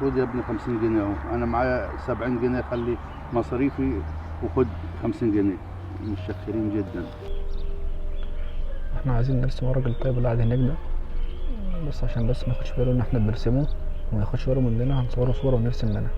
خد يا ابني 50 جنيه اهو، انا معايا 70 جنيه خلي مصاريفي، وخد 50 جنيه. متشكرين جدا. احنا عايزين نرسم الراجل الطيب اللي قاعد هناك ده، بس عشان بس ما ياخدش باله ان احنا بنرسمه وما ياخدش باله مننا، هنصوره صورة ونرسم منها.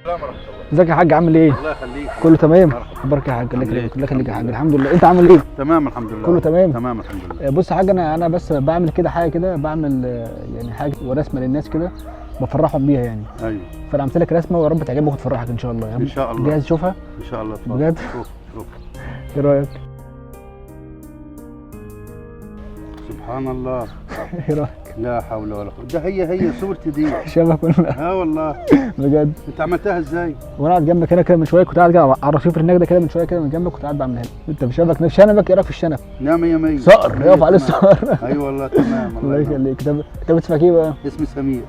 السلام ورحمة الله. ازيك يا حاج، عامل ايه؟ الله يخليك. كله تمام؟ مرحبا. اخبارك يا حاج؟ الله عامل يخليك. إيه؟ الله يخليك يا حاج، الحمد الحمد لله. انت عامل ايه؟ تمام الحمد لله. كله تمام؟ تمام الحمد لله. بص يا حاج، انا بس بعمل كده حاجه كده، بعمل يعني حاجه ورسمه للناس كده بفرحهم بيها يعني. ايوه فانا عملت لك رسمه ويا رب تعجبك وتفرحك ان شاء الله. ان شاء الله. جاهز تشوفها؟ ان شاء الله. اتفضل. بجد؟ شوف ايه رايك؟ سبحان الله. ايه رايك؟ لا حول ولا قوة. ده هي صورتي دي. شبك ولا؟ اه والله. بجد؟ انت عملتها ازاي؟ وانا قاعد جنبك هنا كده من شويه، كنت قاعد كده على الرصيف هناك ده كده من شويه كده من جنبك، كنت قاعد بعملها لك. انت بشبك نفس شنبك، ايه رايك في الشنب؟ نعم 100 صقر، يقف عليه الصقر. ايوه والله تمام. الله يخليك. طب اسمك ايه بقى؟ اسمي سمير.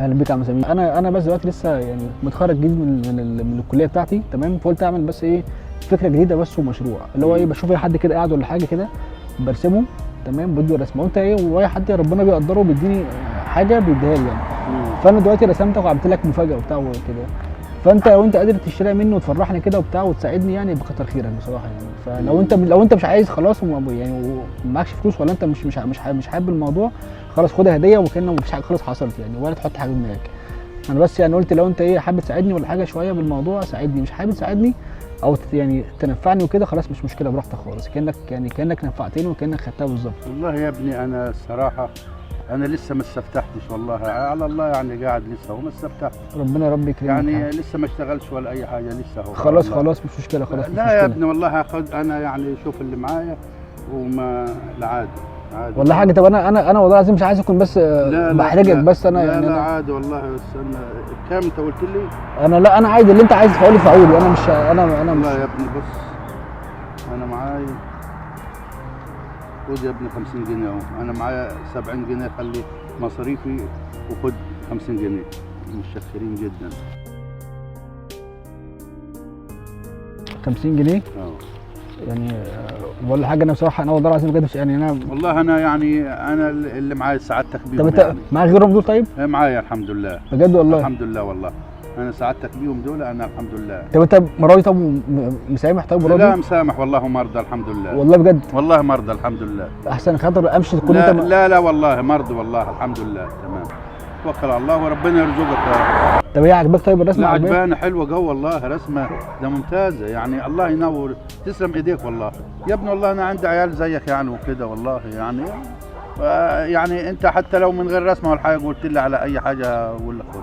اهلا بيك يا عم سمير. انا بس دلوقتي لسه يعني متخرج جديد من الكليه بتاعتي، تمام؟ فقلت اعمل بس ايه، فكره جديده بس ومشروع، اللي هو ايه، بشوف اي حد كده قاعد ولا حاجه كده برسمه، تمام؟ بدي رسمه، وانت ايه، واي حد ربنا بيقدره بيديني حاجه بيديها لي يعني. فانا دلوقتي رسمتك وعملت لك مفاجاه وبتاع وكده، فانت لو انت قادر تشتريها مني وتفرحني كده وبتاع وتساعدني يعني بكتر خيرك بصراحه يعني. لو انت مش عايز خلاص يعني ومعكش فلوس، ولا انت مش حابب الموضوع، خلاص خدها هديه وكانه مفيش حاجه خلاص حصلت يعني، ولا تحط حاجه في دماغك. انا بس يعني قلت لو انت ايه حابب تساعدني ولا حاجه شويه بالموضوع ساعدني، مش حابب تساعدني او يعني تنفعني وكده خلاص مش مشكله، براحتك خالص، كانك نفعتني وكانك خدتها بالظبط. والله يا ابني انا الصراحه انا لسه ما استفتحتش والله، على الله يعني قاعد لسه وما استفتحتش. ربنا يا رب يكرمك يعني لسه ما اشتغلش ولا اي حاجه لسه هو. خلاص مش مشكله، خلاص مش لا مشكله. يا ابني والله هاخد انا يعني شوف اللي معايا وما العادي عادي. والله حاجه. طب انا والله العظيم مش عايز اكون بس بحرجك، بس انا لا يعني لا عادي والله. بس انا كام انت قلت لي؟ انا عايز اللي انت عايز تدفعه لي ادفعه لي، انا مش والله يا ابني بص انا معايا، خد يا ابني 50 جنيه اهو، انا معايا 70 جنيه خلي مصاريفي، وخد 50 جنيه. متشكرين جدا. 50 جنيه اه يعني. ولا حاجه، انا بصراحه انا والله العظيم بجد يعني انا والله انا يعني انا اللي معايا سعادتك بيهم. طب انت يعني معاك غيرهم دول؟ طيب معايا الحمد لله. بجد والله؟ الحمد لله والله انا سعادتك بيهم دول، انا الحمد لله. طب انت راضي؟ طب مسامح؟ طب راضي؟ لا مسامح والله مرضى الحمد لله. والله بجد؟ والله مرضى الحمد لله. احسن خاطر امشي تكون لا انت لا والله مرضى والله الحمد لله تمام. توكل على الله وربنا يرزقك يا رب. طب هي عجبك؟ طيب الرسمه لا عجباك؟ عجباني حلوه جو والله، رسمه ده ممتازه يعني. الله ينور، تسلم ايديك والله يا ابني. والله انا عندي عيال زيك يعني وكده والله يعني. يعني انت حتى لو من غير رسمه ولا حاجه قلت لي على اي حاجه اقول لك خد.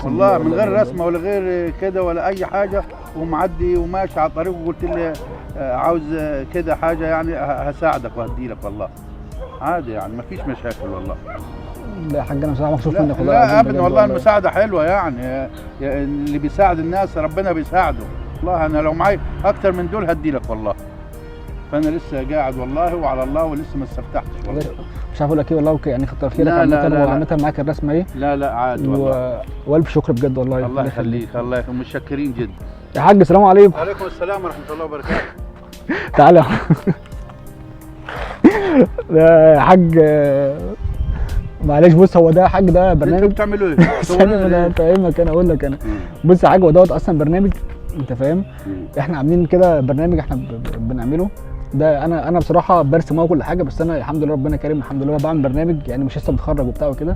والله من غير رسمه ولا غير كده ولا اي حاجه، ومعدي وماشي على الطريق وقلت لي عاوز كده حاجه يعني هساعدك وهدي لك والله عادي يعني ما فيش مشاكل والله. لا يا حاج انا بصراحه مبسوط منك والله. لا ابدا والله المساعده حلوه يعني. اللي بيساعد الناس ربنا بيساعده والله. انا لو معي اكتر من دول هدي لك والله. فانا لسه قاعد والله وعلى الله ولسه ما استفتحتش والله. مش عارف اقول لك ايه والله يعني كتر خيرك عامه معاك الرسمه ايه. لا عادي والله. والف شكر بجد والله. الله يخليك الله يخليك. متشكرين جدا يا حاج. السلام عليكم. وعليكم السلام ورحمه الله وبركاته. تعالى يا حاج. معلش بص، هو ده يا حاج ده برنامج. انتوا بتعملوا ايه؟ استنى انا فاهمك، انا اقول لك انا. بص يا حاج، هو دوت اصلا برنامج، انت فاهم؟ احنا عاملين كده برنامج احنا بنعمله ده. انا بصراحه برسم وكل حاجه، بس انا الحمد لله ربنا كريم الحمد لله بعمل برنامج يعني، مش لسه متخرج وبتاع وكده.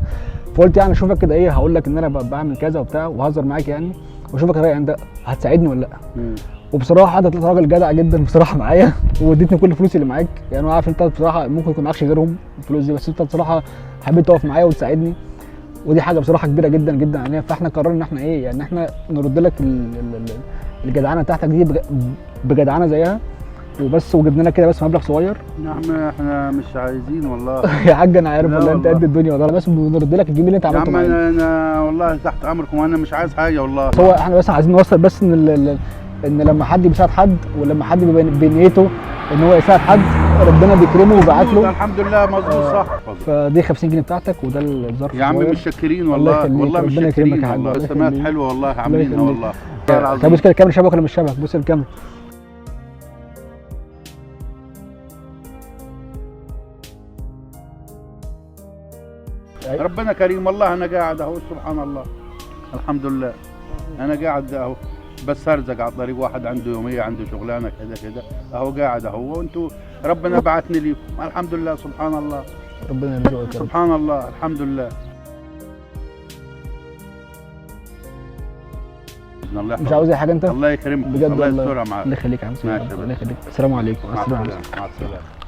فقلت يعني اشوفك كده ايه، هقول لك ان انا بعمل كذا وبتاع وهزر معاك يعني، واشوفك الراي انت هتساعدني ولا لا. وبصراحه انت طلعت راجل جدع جدا بصراحه معايا، واديتني كل الفلوس اللي معاك يعني. انا عارف انت بصراحه ممكن يكون معكش غيرهم الفلوس دي، بس انت بصراحه حبيت تقف معايا وتساعدني، ودي حاجه بصراحه كبيره جدا جدا علينا. فاحنا قررنا ان احنا ايه يعني، احنا نرد لك الجدعنه بتاعتك دي بجدعنه زيها وبس، وجبنا لك كده بس مبلغ صغير. نعم احنا مش عايزين والله. يا حاج انا عارف والله انت قد الدنيا والله، بس بنرد لك الجميل اللي انت عملته معانا. يا عم انا والله تحت امركم وانا مش عايز حاجه والله. هو احنا بس عايزين نوصل بس ان لما حد بيساعد حد، ولما حد بنيته ان هو يساعد حد، ربنا بيكرمه وبعت مظبوط، له. الحمد لله مظبوط صح. اتفضل. فدي 50 جنيه بتاعتك وده الظرف يا عم الصغير. متشكرين الله والله، يخليك، والله ربنا متشكرين يكرمك يا حاج، والله، الله رسمات يخليك. حلوه والله عاملينها يخليك. والله. والله طب العظيم. بص كده الكاميرا شبك ولا مش شبك؟ بص الكاميرا. ربنا كريم والله، انا قاعد اهو سبحان الله الحمد لله. انا قاعد اهو بس ارزق على الطريق، واحد عنده يوميه عنده شغلانه كذا كذا اهو قاعد اهو، وانتوا ربنا بعتني ليكم الحمد لله سبحان الله. ربنا يرزقك يا رب. سبحان الله الحمد لله. بإذن الله مش عاوز اي حاجه انت؟ الله يكرمك، بجد الله والله. يسترها معاك. الله يخليك يا عم سيدي، ماشي يا الله باشا. يخليك. السلام عليكم. مع السلام السلامه عليكم. مع السلامه.